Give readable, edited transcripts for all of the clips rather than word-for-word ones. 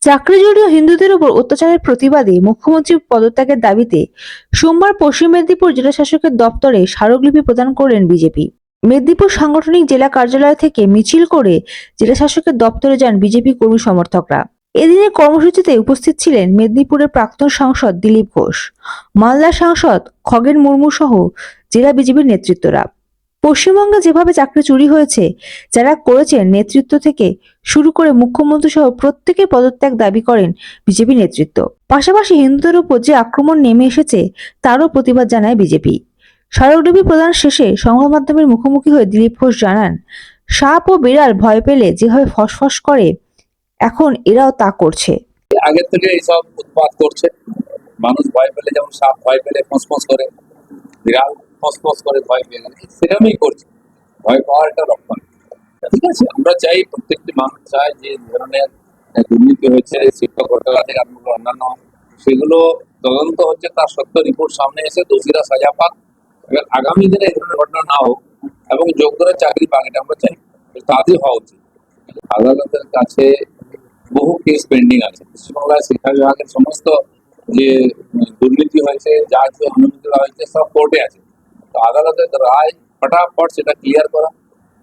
চাকরিজীবী ও হিন্দুদের উপর অত্যাচারের প্রতিবাদে মুখ্যমন্ত্রীর পদত্যাগের দাবিতে সোমবার পশ্চিম মেদিনীপুর জেলা শাসকের দপ্তরে স্মারকলিপি প্রদান করলেন বিজেপি। মেদিনীপুর সাংগঠনিক জেলা কার্যালয় থেকে মিছিল করে জেলা শাসকের দপ্তরে যান বিজেপি কর্মী সমর্থকরা। এদিনের কর্মসূচিতে উপস্থিত ছিলেন মেদিনীপুরের প্রাক্তন সাংসদ দিলীপ ঘোষ, মালদার সাংসদ খগেন মুর্মু সহ জেলা বিজেপির নেতৃত্বরা। পশ্চিমবঙ্গে যেভাবে চাকরি চুরি হয়েছে, যারা করেছেন নেতৃত্ব থেকে শুরু করে মুখ্যমন্ত্রী সহ প্রত্যেকের পদত্যাগ দাবি করেন বিজেপি নেতৃত্ব। পাশাপাশি হিন্দুদের উপর যে আক্রমণ নেমে এসেছে তারও প্রতিবাদ জানায় বিজেপি। স্মারকলিপি প্রদান শেষে সংবাদ মাধ্যমের মুখোমুখি হয়ে দিলীপ ঘোষ জানান, সাপ ও বিড়াল ভয় পেলে যেভাবে ফসফস করে, এখন এরাও তা করছে। আগে থেকে এইসব উৎপাত করছে। মানুষ ভয় পেলে, যেমন সাপ ভয় পেলে ফসফস করে, বিড়াল ফসফস করে ভয় পেলে, সেরকমই করছে। ভয় পাওয়ার একটা লক্ষণ। ঠিক আছে, আমরা চাই, প্রত্যেকটি মানুষ চায় যে ধরনের দুর্নীতি হয়েছে শিক্ষক ঘোটালা থেকে আরম্ভ করে অন্যান্য, সেগুলো তদন্ত হচ্ছে, তার সত্য রিপোর্ট সামনে এসে দোষীরা সাজা পাক, এবং আগামী দিনে এই ধরনের ঘটনা না হোক এবং যোগ্যরা চাকরি পাক, এটা আমরা চাই। তাদের হওয়া উচিত। আদালতের কাছে বহু কেস পেন্ডিং আছে। পশ্চিমবাংলায় শিক্ষা বিভাগের সমস্ত যে দুর্নীতি হয়েছে, যা যে অনুমতি দেওয়া হয়েছে, সব কোর্টে আছে। তো আদালতের রায় ফটাফট সেটা ক্লিয়ার করা,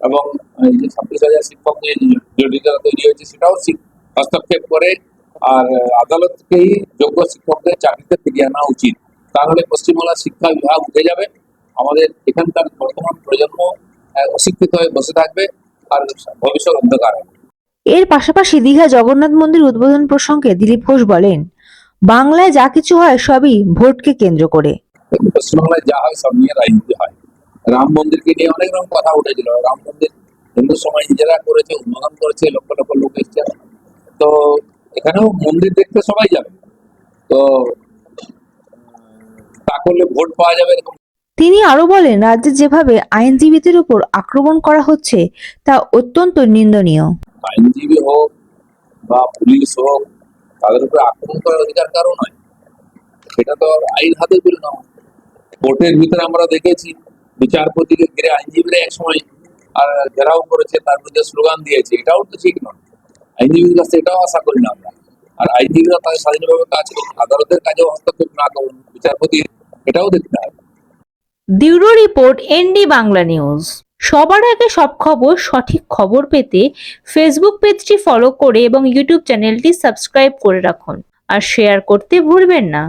এবং এই যে 26,000 শিক্ষক নিয়ে জটিলতা তৈরি হয়েছে সেটাও হস্তক্ষেপ করে আর আদালতকেই যোগ্য শিক্ষকদের চাকরিতে ফিরিয়ে আনা উচিত। তাহলে পশ্চিমবাংলার শিক্ষা বিভাগ উঠে যাবে, আমাদের এখানকার বর্তমান প্রজন্ম অশিক্ষিত হয়ে বসে থাকবে আর ভবিষ্যৎ অন্ধকার হবে। এর পাশাপাশি দীঘা জগন্নাথ মন্দির উদ্বোধন প্রসঙ্গে দিলীপ ঘোষ বলেন, বাংলায় যা কিছু হয় সবই ভোটকে কেন্দ্র করে। পশ্চিমবাংলায় যা হয় সব নিয়ে রাজনীতি হয়। রাম মন্দিরকে নিয়ে অনেক রকম কথা উঠেছিল। রাম মন্দির হিন্দু সমাজ নিজেরা করেছে, উদ্বোধন করেছে, লক্ষ লক্ষ লোক এসছে। তো এখানেও মন্দির দেখতে সবাই যাবে, তো তা করলে ভোট পাওয়া যাবে এরকম। তিনি আরো বলেন, রাজ্যে যেভাবে আইনজীবীদের উপর আক্রমণ করা হচ্ছে তা অত্যন্ত নিন্দনীয়। আইনজীবী হোক বা পুলিশ হোক, তাদের উপরে আক্রমণ করার অধিকার কারো নয়। সেটা তো আইন হাতে তুলে নেওয়া। কোর্টের ভিতরে আমরা দেখেছি বিচারপতিকে ঘিরে আইনজীবীরা একসময় আর ঘেরাও করেছে, তার বিরুদ্ধে স্লোগান দিয়েছে। এটাও তো ঠিক নয়। আইনজীবীর কাছে এটাও আশা করি না আমরা। আর আইনজীবীরা তাদের স্বাধীনভাবে কাজ করুন, আদালতের কাজেও হস্তক্ষেপ না করুন, বিচারপতি, এটাও দেখতে হবে। Bureau report, ND Bangla news. সবার আগে সব খবর, সঠিক খবর পেতে ফেসবুক পেজটি ফলো করে এবং ইউটিউব চ্যানেলটি সাবস্ক্রাইব করে রাখুন আর শেয়ার করতে ভুলবেন না।